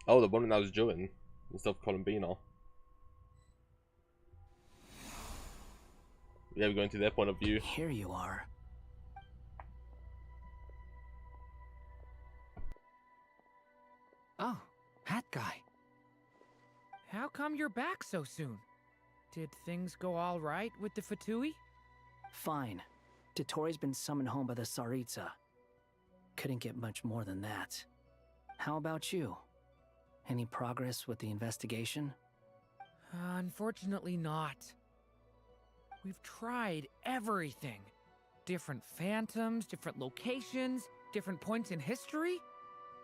Oh, the one that was Joan instead of Columbina. Yeah, we're going to their point of view. Here you are. Oh, hat guy. How come you're back so soon? Did things go all right with the Fatui? Fine. Totori's been summoned home by the Tsaritsa. Couldn't get much more than that. How about you? Any progress with the investigation? Unfortunately not. We've tried everything. Different phantoms, different locations, different points in history.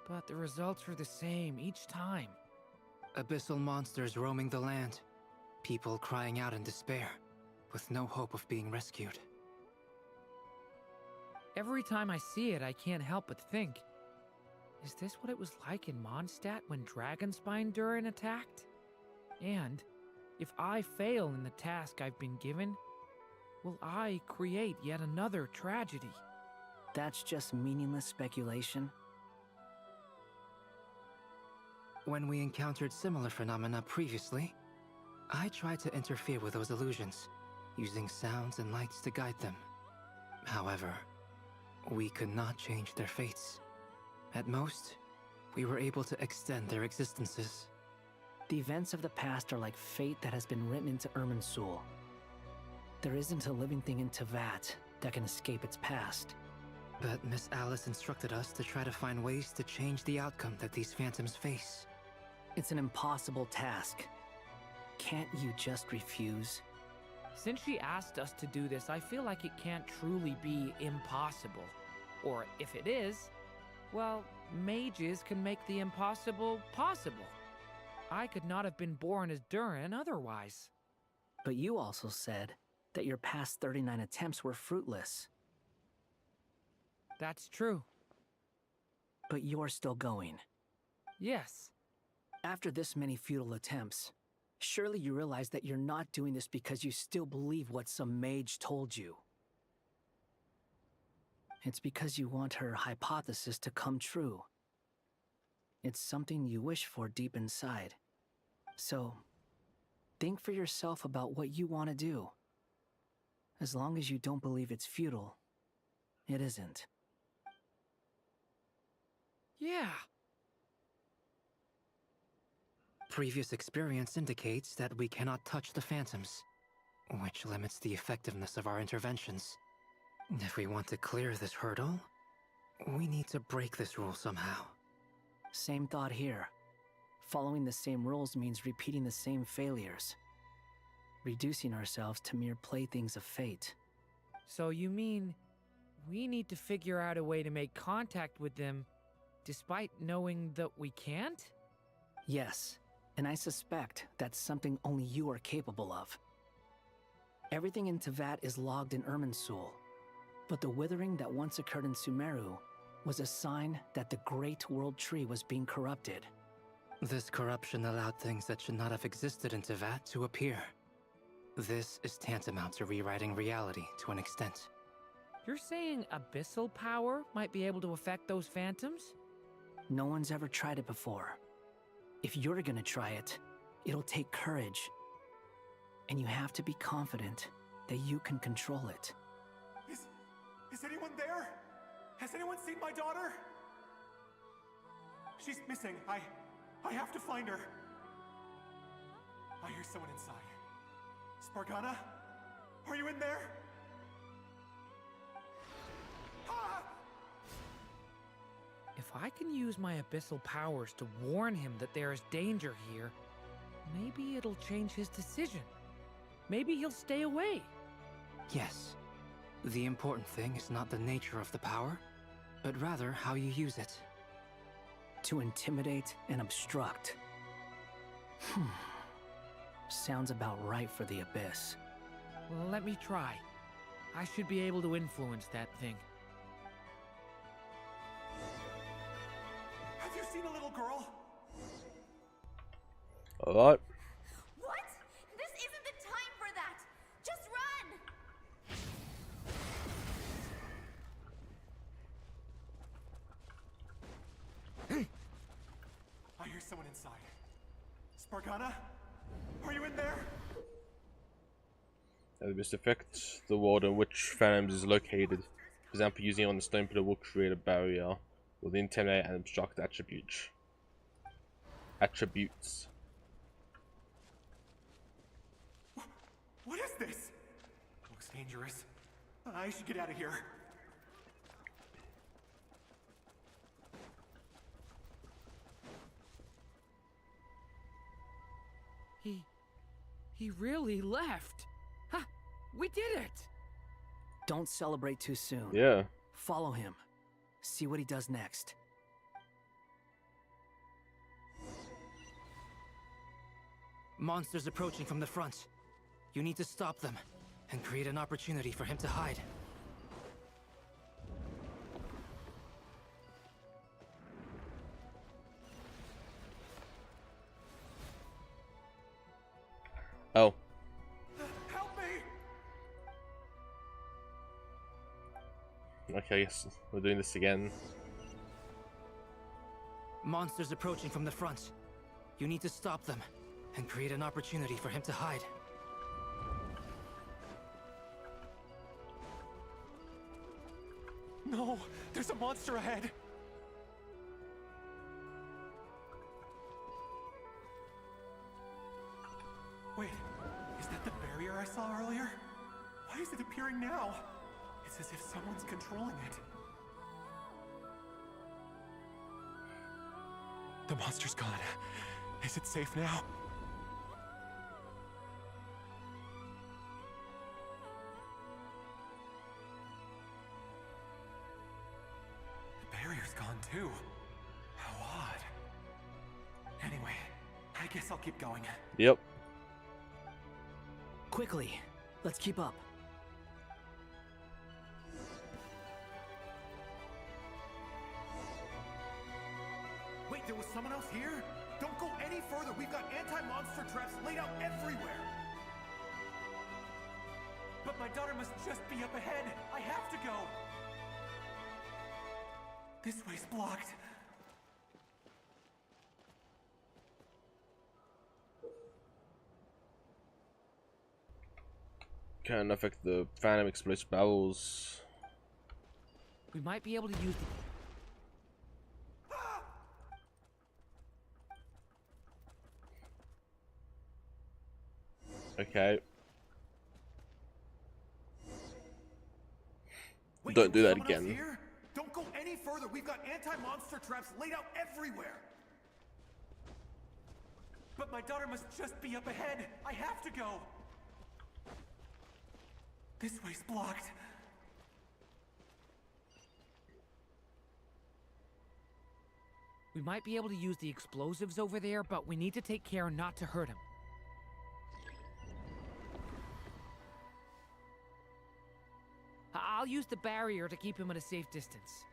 But the results are the same each time. Abyssal monsters roaming the land. People crying out in despair, with no hope of being rescued. Every time I see it, I can't help but think, is this what it was like in Mondstadt when Dragonspine Durin attacked? And if I fail in the task I've been given, will I create yet another tragedy? That's just meaningless speculation. When we encountered similar phenomena previously, I tried to interfere with those illusions, using sounds and lights to guide them. However, we could not change their fates. At most, we were able to extend their existences. The events of the past are like fate that has been written into Irminsul. There isn't a living thing in Teyvat that can escape its past. But Miss Alice instructed us to try to find ways to change the outcome that these phantoms face. It's an impossible task. Can't you just refuse? Since she asked us to do this, I feel like it can't truly be impossible. Or if it is, well, mages can make the impossible possible. I could not have been born as Durin otherwise. But you also said that your past 39 attempts were fruitless. That's true. But you're still going. Yes. After this many futile attempts, surely you realize that you're not doing this because you still believe what some mage told you. It's because you want her hypothesis to come true. It's something you wish for deep inside. So, think for yourself about what you want to do. As long as you don't believe it's futile, it isn't. Yeah. Previous experience indicates that we cannot touch the phantoms, which limits the effectiveness of our interventions. If we want to clear this hurdle, we need to break this rule somehow. Same thought here. Following the same rules means repeating the same failures. Reducing ourselves to mere playthings of fate. So you mean we need to figure out a way to make contact with them despite knowing that we can't? Yes, and I suspect that's something only you are capable of. Everything in Teyvat is logged in Irminsul, but the withering that once occurred in Sumeru was a sign that the Great World Tree was being corrupted. This corruption allowed things that should not have existed in Teyvat to appear. This is tantamount to rewriting reality to an extent. You're saying abyssal power might be able to affect those phantoms? No one's ever tried it before. If you're gonna try it, it'll take courage. And you have to be confident that you can control it. Is anyone there? Has anyone seen my daughter? She's missing. I have to find her. I hear someone inside. Spargana? Are you in there? Ah! If I can use my abyssal powers to warn him that there is danger here, maybe it'll change his decision. Maybe he'll stay away. Yes. The important thing is not the nature of the power, but rather how you use it. To intimidate and obstruct. Sounds about right for the Abyss. Well, let me try. I should be able to influence that thing. Have you seen a little girl? Alright. What? This isn't the time for that! Just run! I hear someone inside. Spargana? Are you in there? This affects the world in which Phantoms is located. For example, using it on the stone pillar will create a barrier with intimidate and obstruct attributes. What is this? Looks dangerous. I should get out of here. He really left. Ha! We did it! Don't celebrate too soon. Yeah. Follow him. See what he does next. Monsters approaching from the front. You need to stop them and create an opportunity for him to hide. Oh. Help me! Okay, yes, we're doing this again. Monsters approaching from the front. You need to stop them and create an opportunity for him to hide. No, there's a monster ahead. Wait, is that the barrier I saw earlier? Why is it appearing now? It's as if someone's controlling it. The monster's gone. Is it safe now? The barrier's gone too. How odd. Anyway, I guess I'll keep going. Yep. Quickly, let's keep up. Wait, there was someone else here? Don't go any further. We've got anti-monster traps laid out everywhere. But my daughter must just be up ahead. I have to go. This way's blocked. Can affect the Phantom explosive barrels. We might be able to use the... Okay. Wait, Don't do there was that someone else again. here? Don't go any further. We've got anti-monster traps laid out everywhere. But my daughter must just be up ahead. I have to go. This way's blocked. We might be able to use the explosives over there, but we need to take care not to hurt him. I'll use the barrier to keep him at a safe distance.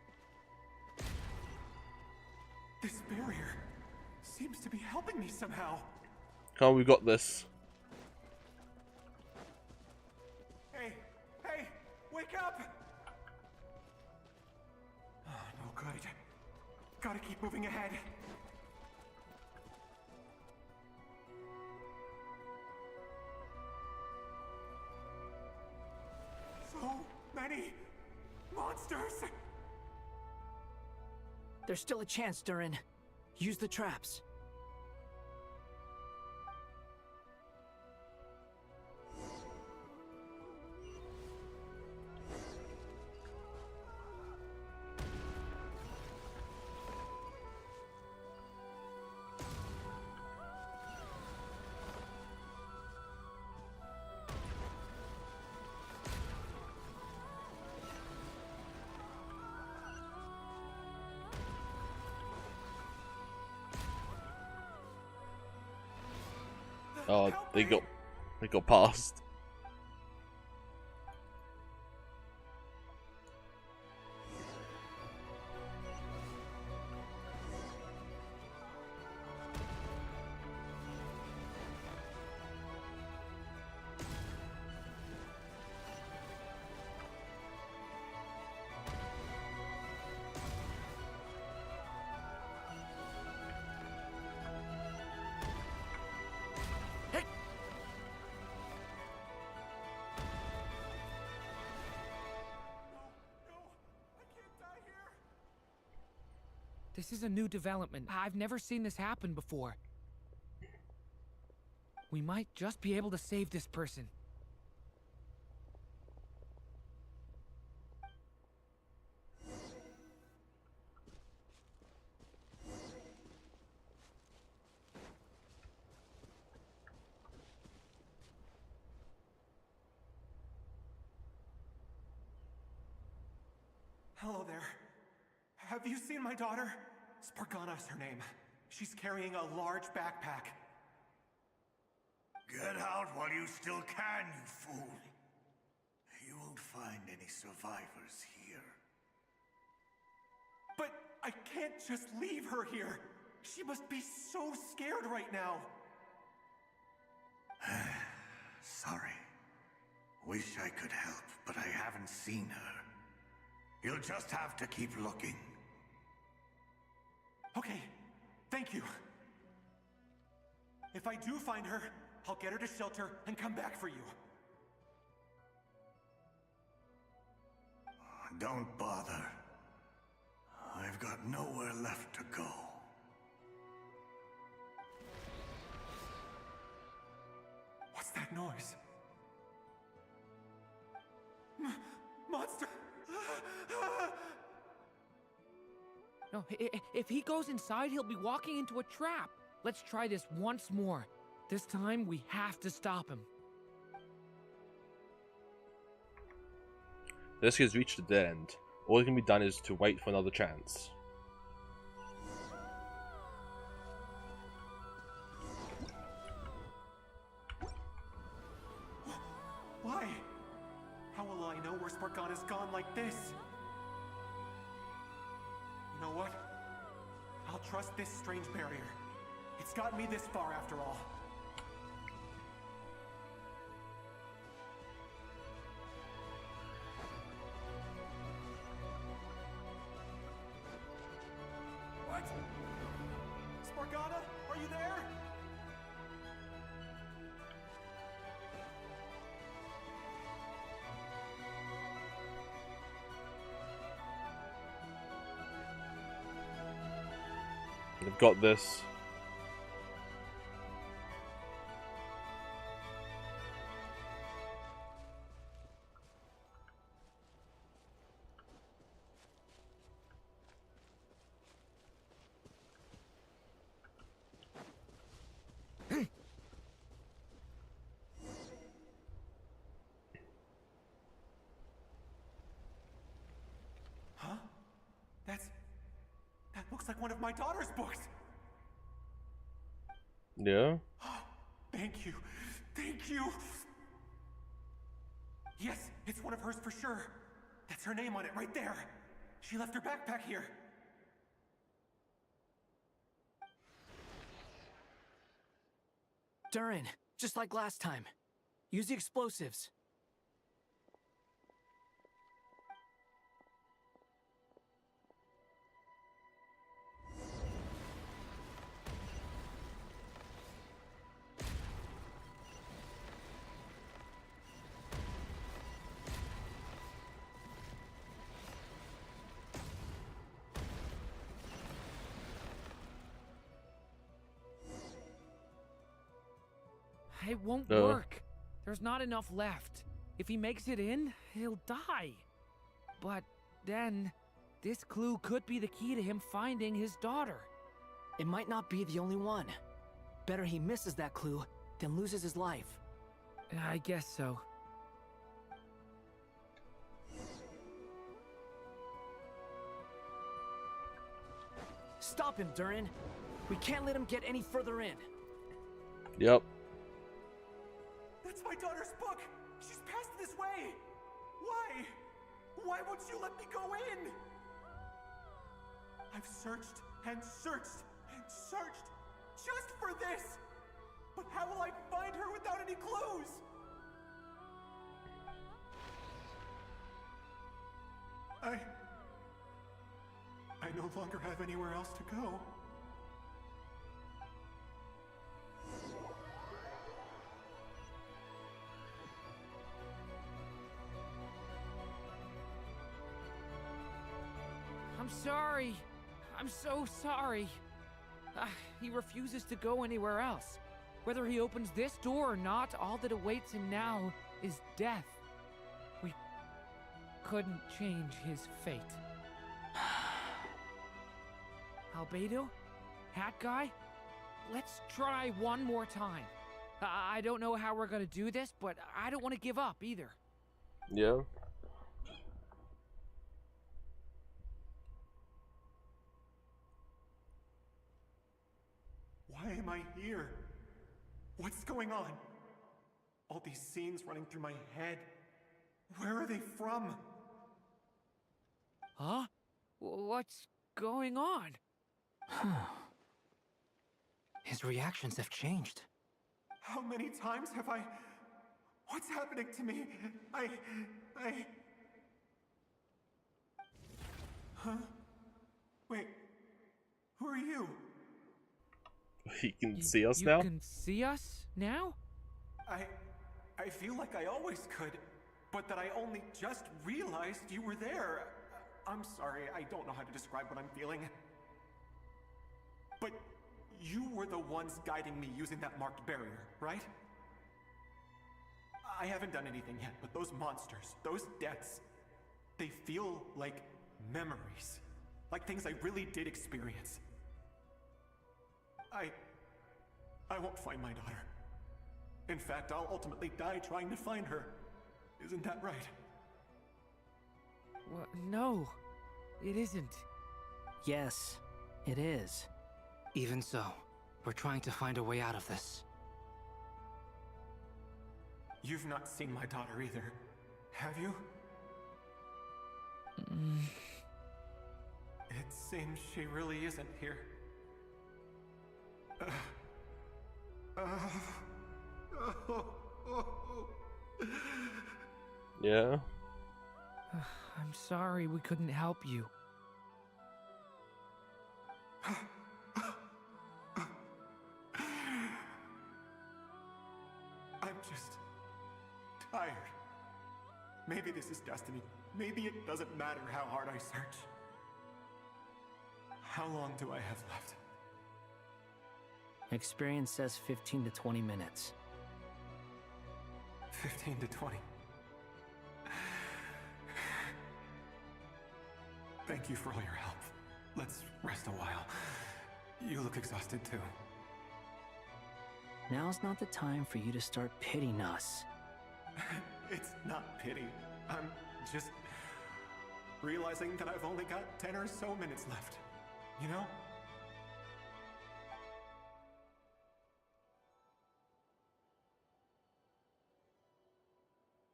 This barrier seems to be helping me somehow. Come on, we got this. Hey, hey, wake up! Oh, no good. Gotta keep moving ahead. So many monsters! There's still a chance, Durin. Use the traps. Oh, they got past. This is a new development. I've never seen this happen before. We might just be able to save this person. Hello there. Have you seen my daughter? Spargana is her name. She's carrying a large backpack. Get out while you still can, you fool. You won't find any survivors here. But I can't just leave her here. She must be so scared right now. Sorry. Wish I could help, but I haven't seen her. You'll just have to keep looking. Okay, thank you. If I do find her, I'll get her to shelter and come back for you. Don't bother. I've got nowhere left to go. What's that noise? Monster! No, if he goes inside, he'll be walking into a trap. Let's try this once more. This time, we have to stop him. The rescue has reached a dead end. All that can be done is to wait for another chance. Why? How will I know where Spargana's gone like this? You know what? I'll trust this strange barrier. It's gotten me this far after all. What? Spargana, are you there? I've got this. Huh? That looks like one of my daughter's books. Yeah? Thank you. Thank you. Yes, it's one of hers for sure. That's her name on it right there. She left her backpack here. Durin, just like last time. Use the explosives. It won't work. There's not enough left. If he makes it in, he'll die. But then, this clue could be the key to him finding his daughter. It might not be the only one. Better he misses that clue than loses his life. I guess so. Stop him, Durin. We can't let him get any further in. Yep. That's my daughter's book! She's passed this way! Why? Why won't you let me go in? I've searched and searched and searched just for this! But how will I find her without any clues? I no longer have anywhere else to go. I'm sorry. I'm so sorry. He refuses to go anywhere else. Whether he opens this door or not, all that awaits him now is death. We couldn't change his fate. Albedo? Hat Guy? Let's try one more time. I don't know how we're gonna do this, but I don't want to give up either. Yeah. Why am I here? What's going on? All these scenes running through my head. Where are they from? Huh? What's going on? His reactions have changed. How many times have I... What's happening to me? I... Huh? Wait. Who are you? He can see us now? You can see us now? I feel like I always could, but that I only just realized you were there. I'm sorry, I don't know how to describe what I'm feeling. But you were the ones guiding me using that marked barrier, right? I haven't done anything yet, but those monsters, those deaths, they feel like memories. Like things I really did experience. I won't find my daughter. In fact, I'll ultimately die trying to find her. Isn't that right? Well, no, it isn't. Yes, it is. Even so, we're trying to find a way out of this. You've not seen my daughter either, have you? It seems she really isn't here. Yeah. I'm sorry we couldn't help you. I'm just tired. Maybe this is destiny. Maybe it doesn't matter how hard I search. How long do I have left? Experience says 15 to 20 minutes. 15 to 20. Thank you for all your help. Let's rest a while. You look exhausted too. Now's not the time for you to start pitying us. It's not pity. I'm just realizing that I've only got 10 or so minutes left. You know?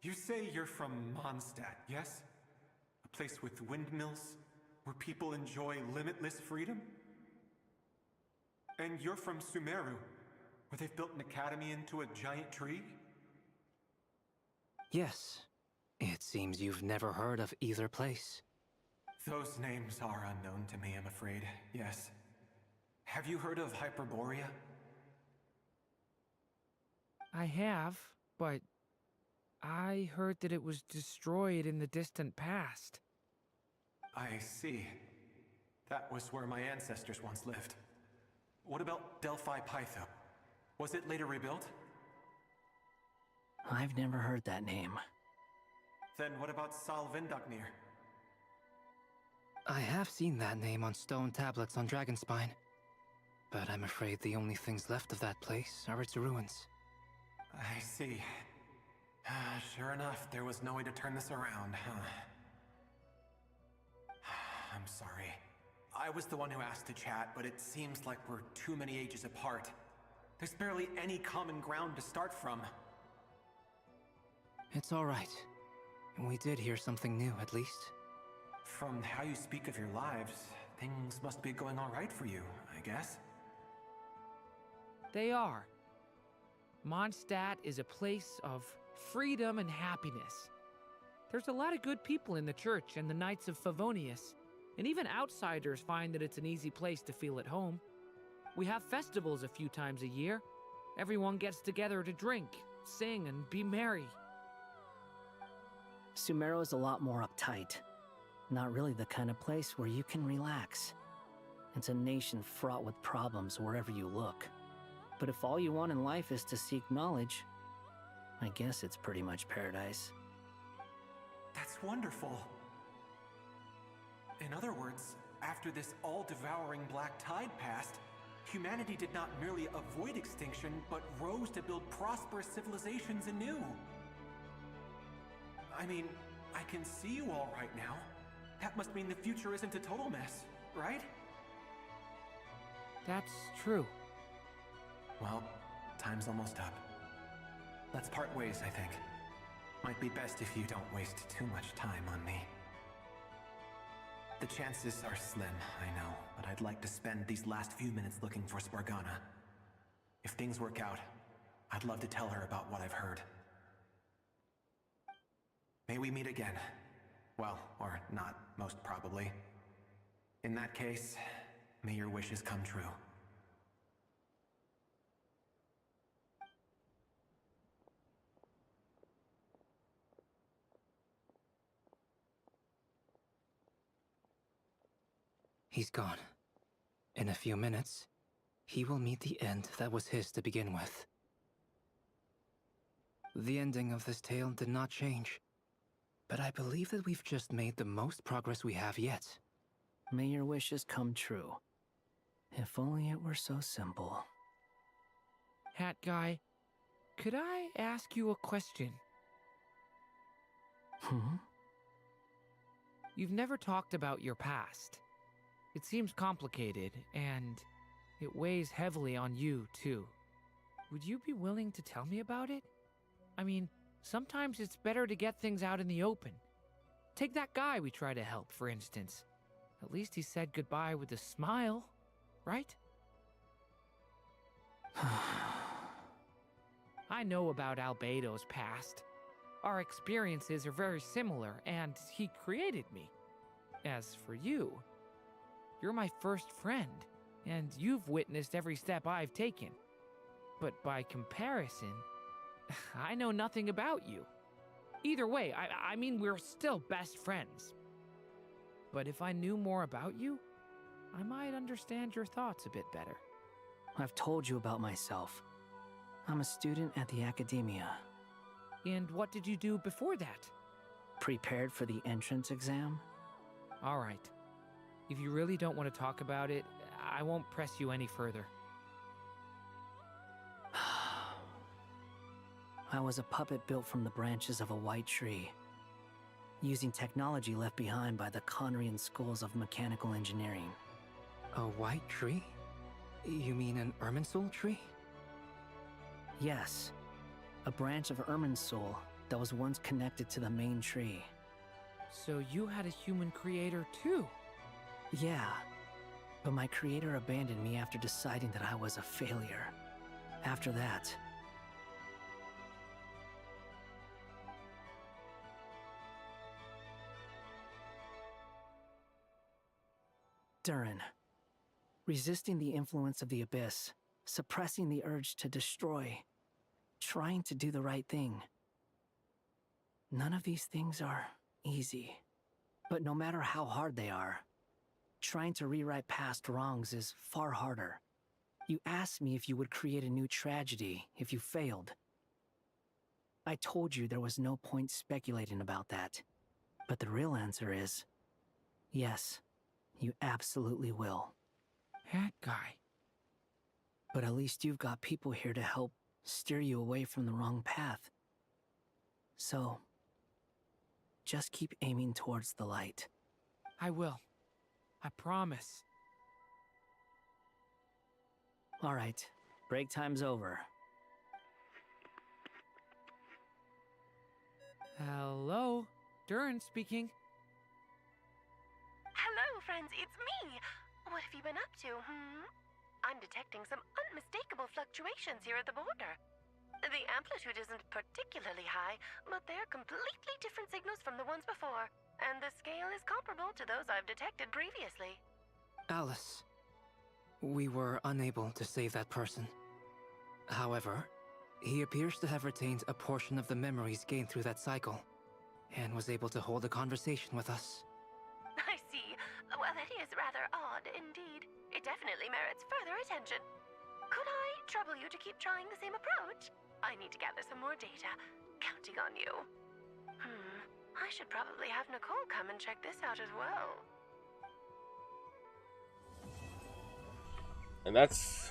You say you're from Mondstadt, yes? A place with windmills, where people enjoy limitless freedom? And you're from Sumeru, where they've built an academy into a giant tree? Yes. It seems you've never heard of either place. Those names are unknown to me, I'm afraid, yes. Have you heard of Hyperborea? I have, but I heard that it was destroyed in the distant past. I see. That was where my ancestors once lived. What about Delphi Pytho? Was it later rebuilt? I've never heard that name. Then what about Sal Vindagnir? I have seen that name on stone tablets on Dragonspine. But I'm afraid the only things left of that place are its ruins. I see. Sure enough, there was no way to turn this around, huh? I'm sorry. I was the one who asked to chat, but it seems like we're too many ages apart. There's barely any common ground to start from. It's all right. We did hear something new, at least. From how you speak of your lives, things must be going all right for you, I guess. They are. Mondstadt is a place of freedom and happiness. There's a lot of good people in the church and the Knights of Favonius, and even outsiders find that it's an easy place to feel at home. We have festivals a few times a year. Everyone gets together to drink, sing, and be merry. Sumeru is a lot more uptight. Not really the kind of place where you can relax. It's a nation fraught with problems wherever you look. But if all you want in life is to seek knowledge, I guess it's pretty much paradise. That's wonderful. In other words, after this all-devouring black tide passed, humanity did not merely avoid extinction, but rose to build prosperous civilizations anew. I mean, I can see you all right now. That must mean the future isn't a total mess, right? That's true. Well, time's almost up. Let's part ways, I think. Might be best if you don't waste too much time on me. The chances are slim, I know, but I'd like to spend these last few minutes looking for Spargana. If things work out, I'd love to tell her about what I've heard. May we meet again. Well, or not, most probably. In that case, may your wishes come true. He's gone. In a few minutes, he will meet the end that was his to begin with. The ending of this tale did not change, but I believe that we've just made the most progress we have yet. May your wishes come true. If only it were so simple. Hat guy, could I ask you a question? You've never talked about your past. It seems complicated, and it weighs heavily on you, too. Would you be willing to tell me about it? I mean, sometimes it's better to get things out in the open. Take that guy we try to help, for instance. At least he said goodbye with a smile, right? I know about Albedo's past. Our experiences are very similar, and he created me. As for you, you're my first friend, and you've witnessed every step I've taken. But by comparison, I know nothing about you. Either way, I mean, we're still best friends. But if I knew more about you, I might understand your thoughts a bit better. I've told you about myself. I'm a student at the academia. And what did you do before that? Prepared for the entrance exam? All right. If you really don't want to talk about it, I won't press you any further. I was a puppet built from the branches of a white tree, using technology left behind by the Conrian schools of mechanical engineering. A white tree? You mean an Irminsul tree? Yes, a branch of Irminsul that was once connected to the main tree. So you had a human creator too? Yeah, but my creator abandoned me after deciding that I was a failure. After that, Durin, resisting the influence of the Abyss, suppressing the urge to destroy, trying to do the right thing. None of these things are easy, but no matter how hard they are, trying to rewrite past wrongs is far harder. You asked me if you would create a new tragedy if you failed. I told you there was no point speculating about that. But the real answer is, yes, you absolutely will. Hat guy. But at least you've got people here to help steer you away from the wrong path. So, just keep aiming towards the light. I will. I promise. All right, break time's over. Hello? Durin speaking. Hello, friends, it's me! What have you been up to, I'm detecting some unmistakable fluctuations here at the border. The amplitude isn't particularly high, but they're completely different signals from the ones before, and the scale is comparable to those I've detected previously. Alice, we were unable to save that person. However, he appears to have retained a portion of the memories gained through that cycle, and was able to hold a conversation with us. I see. Well, that is rather odd indeed. definitely merits further attention. Could I trouble you to keep trying the same approach? I need to gather some more data. Counting on you. I should probably have Nicole come and check this out as well. And that's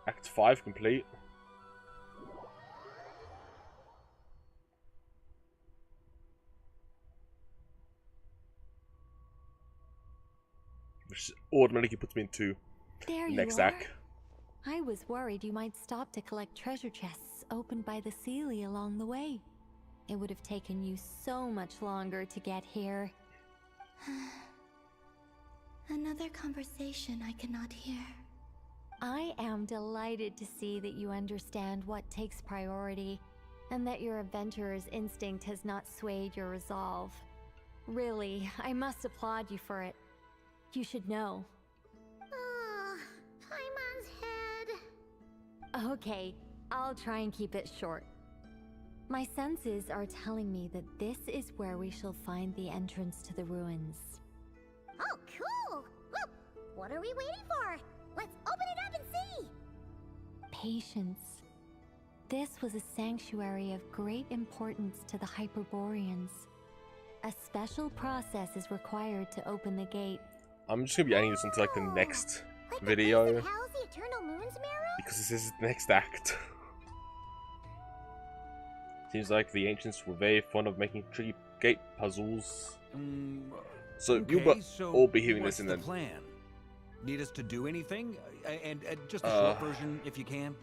Act 5 complete. Which automatically puts me into There next you are. act. I was worried you might stop to collect treasure chests opened by the Sealy along the way. It would have taken you so much longer to get here. Another conversation I cannot hear. I am delighted to see that you understand what takes priority, and that your adventurer's instinct has not swayed your resolve. Really, I must applaud you for it. You should know. Paimon's head. Okay, I'll try and keep it short. My senses are telling me that this is where we shall find the entrance to the ruins. Oh, cool! Well, what are we waiting for? Let's open it up and see! Patience. This was a sanctuary of great importance to the Hyperboreans. A special process is required to open the gate. I'm just gonna be adding this into like the next Like video the base of Hell's the Eternal Moon's Marrow? because this is the next act. Seems like the ancients were very fond of making tricky gate puzzles. So Okay, you'll so all be hearing what's this in the the plan? Need us to do anything? And just a short version, if you can.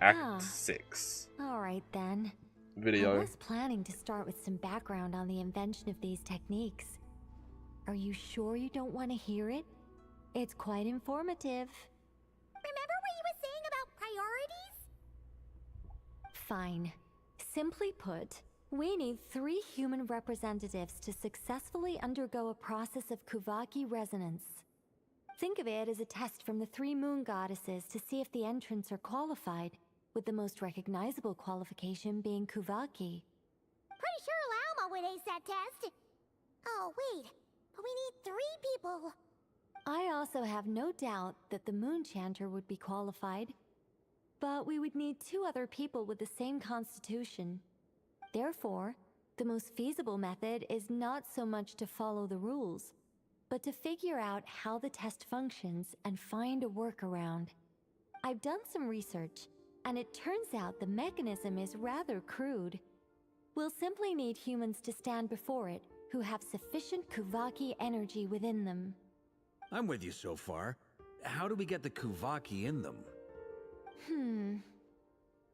Act 6 Alright then. video. I was planning to start with some background on the invention of these techniques. Are you sure you don't want to hear it? It's quite informative. Remember what you were saying about priorities? Fine. Simply put, we need 3 human representatives to successfully undergo a process of Kuvaki resonance. Think of it as a test from the 3 moon goddesses to see if the entrants are qualified, with the most recognizable qualification being Kuvaki. Pretty sure Lauma would ace that test. Oh, wait. But we need 3 people. I also have no doubt that the Moon Chanter would be qualified, but we would need 2 other people with the same constitution. Therefore, the most feasible method is not so much to follow the rules, but to figure out how the test functions and find a workaround. I've done some research, and it turns out the mechanism is rather crude. We'll simply need humans to stand before it who have sufficient Kuvaki energy within them. I'm with you so far. How do we get the Kuvaki in them?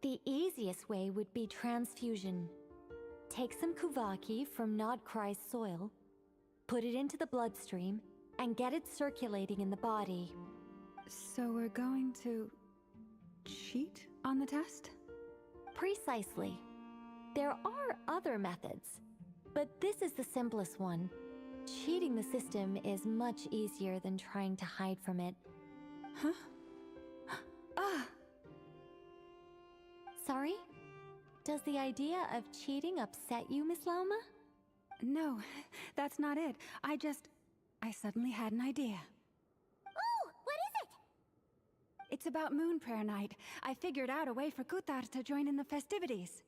The easiest way would be transfusion. Take some Kuvaki from Nod-Krai's soil, put it into the bloodstream, and get it circulating in the body. So we're going to cheat on the test? Precisely. There are other methods, but this is the simplest one. Cheating the system is much easier than trying to hide from it. Huh? Ah! Sorry? Does the idea of cheating upset you, Miss Lauma? No, that's not it. I suddenly had an idea. Oh, what is it? It's about Moon Prayer Night. I figured out a way for Kuthar to join in the festivities.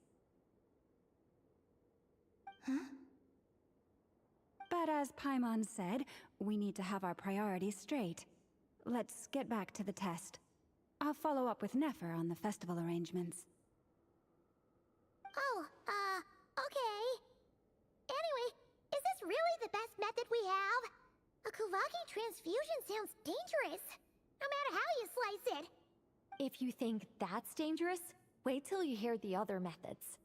Huh? But as Paimon said, we need to have our priorities straight. Let's get back to the test. I'll follow up with Nefer on the festival arrangements. Oh, okay. Anyway, is this really the best method we have? A Kuvaki transfusion sounds dangerous, no matter how you slice it. If you think that's dangerous, wait till you hear the other methods.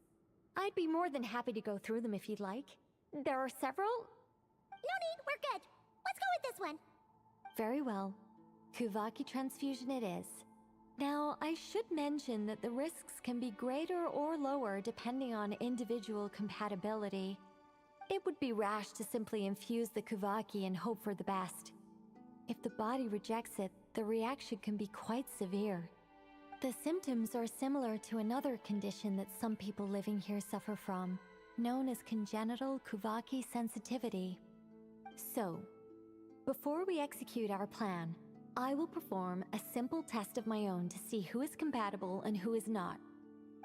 I'd be more than happy to go through them if you'd like. There are several. No need, we're good. Let's go with this one. Very well. Kuvaki transfusion it is. Now, I should mention that the risks can be greater or lower depending on individual compatibility. It would be rash to simply infuse the Kuvaki and hope for the best. If the body rejects it, the reaction can be quite severe. The symptoms are similar to another condition that some people living here suffer from, known as congenital Kuvaki sensitivity. So, before we execute our plan, I will perform a simple test of my own to see who is compatible and who is not.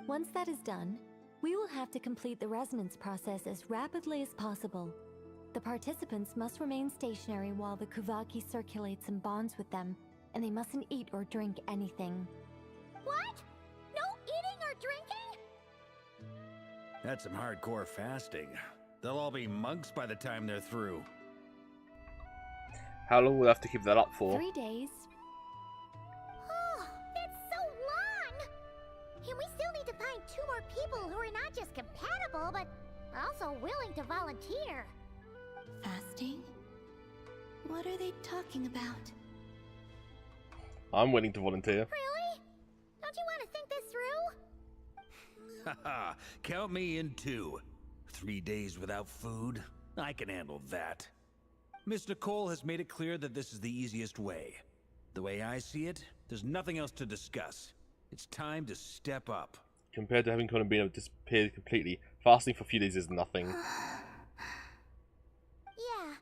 Once that is done, we will have to complete the resonance process as rapidly as possible. The participants must remain stationary while the Kuvaki circulates and bonds with them, and they mustn't eat or drink anything. What? No eating or drinking? That's some hardcore fasting. They'll all be monks by the time they're through. How long will we have to keep that up for? 3 days. Oh, that's so long! And we still need to find 2 more people who are not just compatible, but also willing to volunteer. Fasting? What are they talking about? I'm willing to volunteer. Really? Don't you want to think this through? Haha, count me in too. 3 days without food? I can handle that. Miss Nicole has made it clear that this is the easiest way. The way I see it, there's nothing else to discuss. It's time to step up. Compared to having Conan being disappeared completely, fasting for a few days is nothing. Yeah,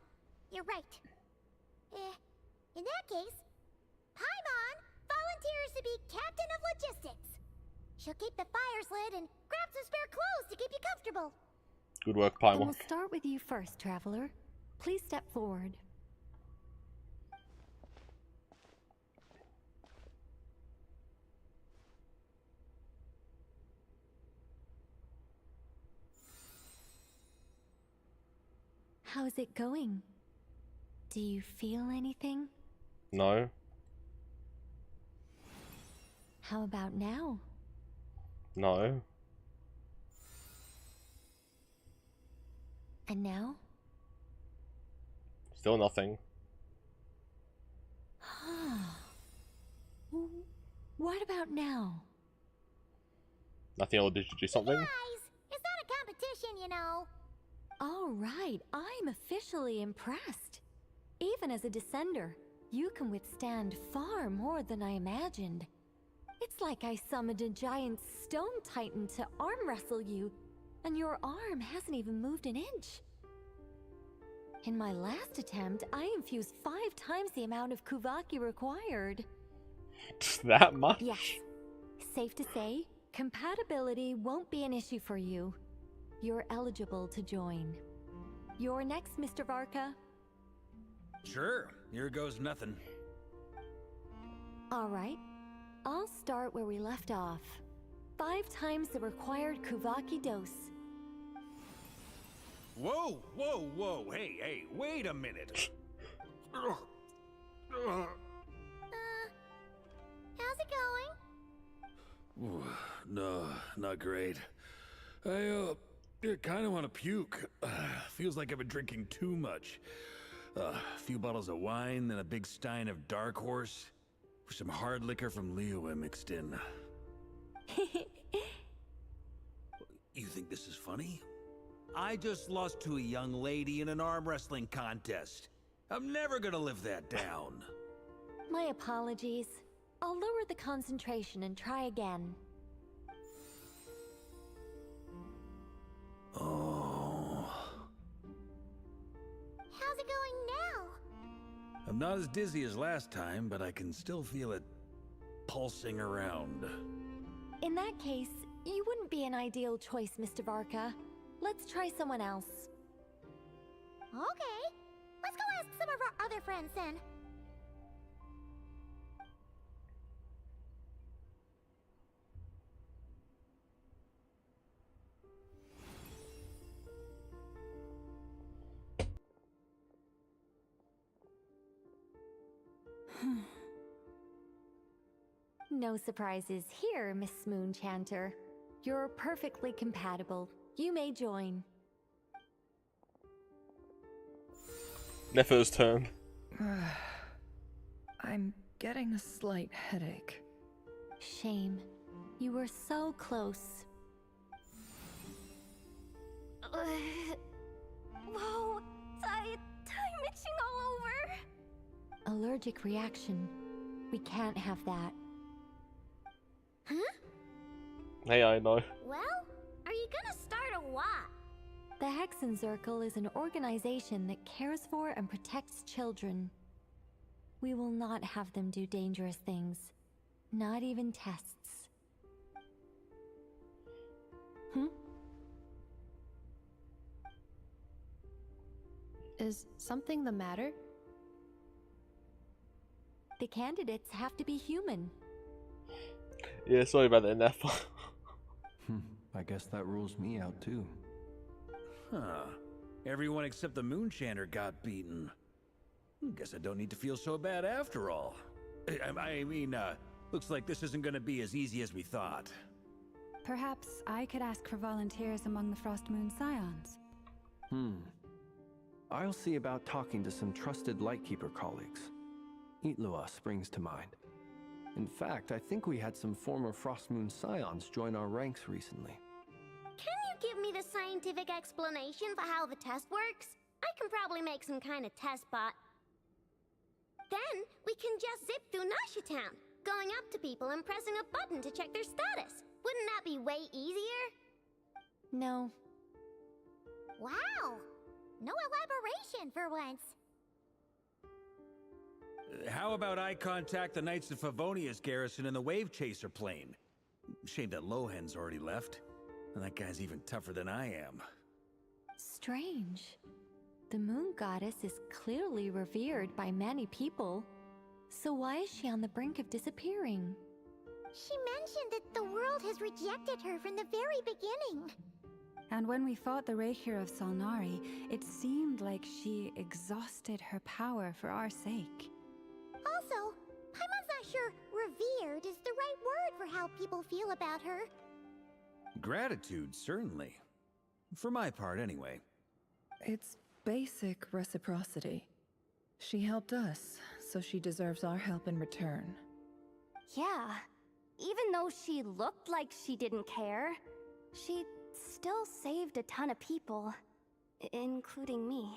you're right. In that case, Paimon volunteers to be Captain of Logistics. She'll keep the fires lit and grab some spare clothes to keep you comfortable. Good work, Then Paimon. we'll start with you first, Traveler. Please step forward. How's it going? Do you feel anything? No. How about now? No. And now? Still nothing. What about now? Nothing. Or did you do something? Guys, it's not a competition, you know. All right, I'm officially impressed. Even as a descender, you can withstand far more than I imagined. It's like I summoned a giant stone titan to arm wrestle you, and your arm hasn't even moved an inch. In my last attempt, I infused 5 times the amount of Kuvaki required. That much? Yes. Safe to say, compatibility won't be an issue for you. You're eligible to join. You're next, Mr. Varka. Sure, here goes nothing. All right. I'll start where we left off. 5 times the required Kuvaki dose. Whoa, whoa, whoa, hey, wait a minute. How's it going? Ooh, no, not great. I kind of want to puke. Feels like I've been drinking too much. A few bottles of wine, then a big stein of Dark Horse. Some hard liquor from Leo I mixed in. You think this is funny? I just lost to a young lady in an arm wrestling contest. I'm never gonna live that down. My apologies. I'll lower the concentration and try again. Oh. How's it going now? I'm not as dizzy as last time, but I can still feel it pulsing around. In that case, you wouldn't be an ideal choice, Mr. Varka. Let's try someone else. Okay, let's go ask some of our other friends then. No surprises here, Miss Moonchanter. You're perfectly compatible. You may join. Nefer's turn. I'm getting a slight headache. Shame. You were so close. Whoa, time itching all over. Allergic reaction. We can't have that. Huh? Hey, I know. Well, are you gonna start a what? The Hexen Circle is an organization that cares for and protects children. We will not have them do dangerous things. Not even tests. Is something the matter? The candidates have to be human. Yeah, sorry about that, Neff. I guess that rules me out too. Huh. Everyone except the Moonchanter got beaten. Guess I don't need to feel so bad after all. I mean, looks like this isn't gonna be as easy as we thought. Perhaps I could ask for volunteers among the Frost Moon Scions. I'll see about talking to some trusted Lightkeeper colleagues. Itlua springs to mind. In fact, I think we had some former Frost Moon Scions join our ranks recently. Can you give me the scientific explanation for how the test works? I can probably make some kind of test bot. Then we can just zip through Nasha Town, going up to people and pressing a button to check their status. Wouldn't that be way easier? No. Wow! No elaboration for once. How about I contact the Knights of Favonia's garrison in the Wave Chaser plane? Shame that Lohan's already left. And that guy's even tougher than I am. Strange. The moon goddess is clearly revered by many people. So why is she on the brink of disappearing? She mentioned that the world has rejected her from the very beginning. And when we fought the Reikir of Solnari, it seemed like she exhausted her power for our sake. Also, Paimon's not sure revered is the right word for how people feel about her. Gratitude, certainly. For my part, anyway. It's basic reciprocity. She helped us, so she deserves our help in return. Yeah. Even though she looked like she didn't care, she still saved a ton of people, including me.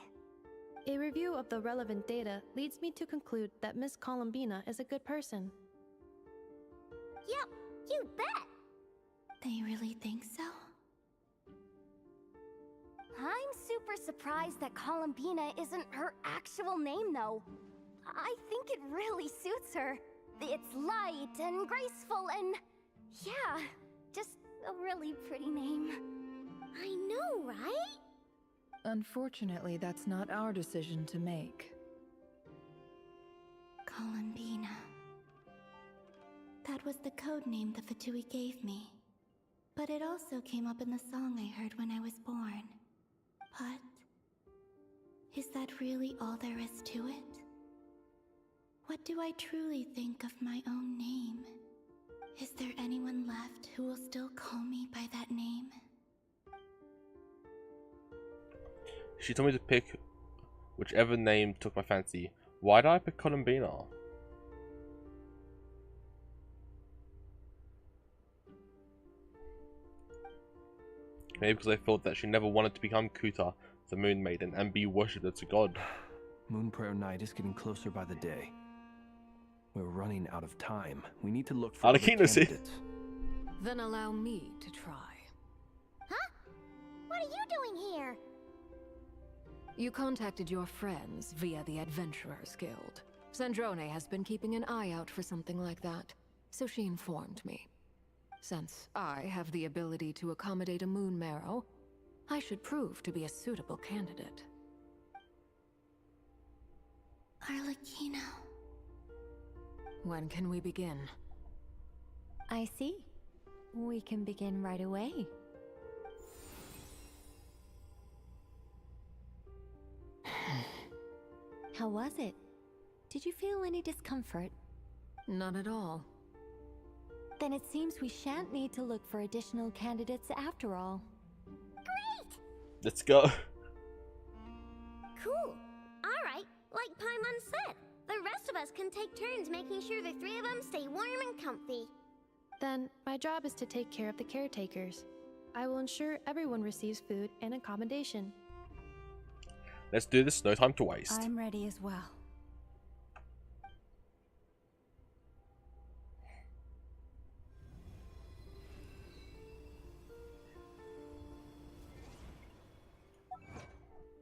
A review of the relevant data leads me to conclude that Miss Columbina is a good person. Yep, you bet! They really think so? I'm super surprised that Columbina isn't her actual name, though. I think it really suits her. It's light and graceful and... yeah, just a really pretty name. I know, right? Unfortunately, that's not our decision to make. Columbina. That was the code name the Fatui gave me. But it also came up in the song I heard when I was born. But... is that really all there is to it? What do I truly think of my own name? Is there anyone left who will still call me by that name? She told me to pick whichever name took my fancy. Why did I pick Columbina? Maybe because I thought that she never wanted to become Kuta, the Moon Maiden, and be worshipped as a god. Moon Prayer Night is getting closer by the day. We're running out of time. We need to look for other candidates. Then allow me to try. Huh? What are you doing here? You contacted your friends via the Adventurers Guild. Sandrone has been keeping an eye out for something like that, so she informed me. Since I have the ability to accommodate a moon marrow, I should prove to be a suitable candidate. Arlecchino. When can we begin? I see. We can begin right away. How was it? Did you feel any discomfort? Not at all. Then it seems we shan't need to look for additional candidates after all. Great! Let's go. Cool. Alright, like Paimon said, the rest of us can take turns making sure the three of them stay warm and comfy. Then, my job is to take care of the caretakers. I will ensure everyone receives food and accommodation. Let's do this, no time to waste. I'm ready as well.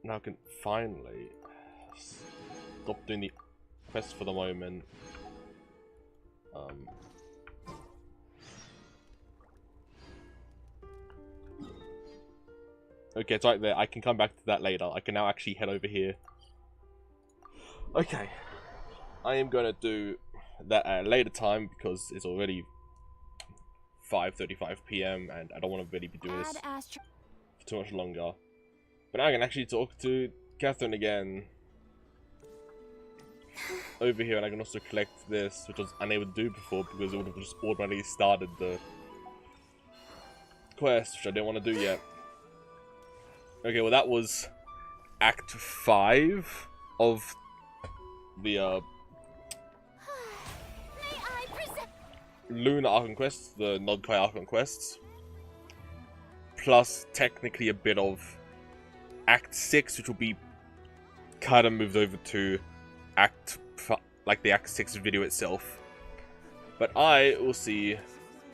Now I can finally stop doing the quests for the moment. Okay, it's right there. I can come back to that later. I can now actually head over here. Okay. I am going to do that at a later time because it's already 5:35 PM and I don't want to really be doing this for too much longer. But now I can actually talk to Catherine again. Over here, and I can also collect this, which I was unable to do before because it would have just automatically started the quest, which I didn't want to do yet. Okay, well that was Act 5 of the Lunar Archon quests, the Nod-Krai Archon quests, plus technically a bit of Act 6, which will be kind of moved over to the Act 6 video itself. But I will see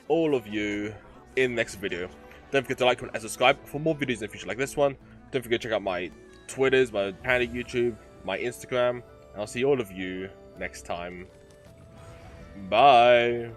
all of you in the next video. Don't forget to like, comment, and subscribe for more videos in the future like this one. Don't forget to check out my Twitters, my Panda YouTube, my Instagram, and I'll see all of you next time. Bye!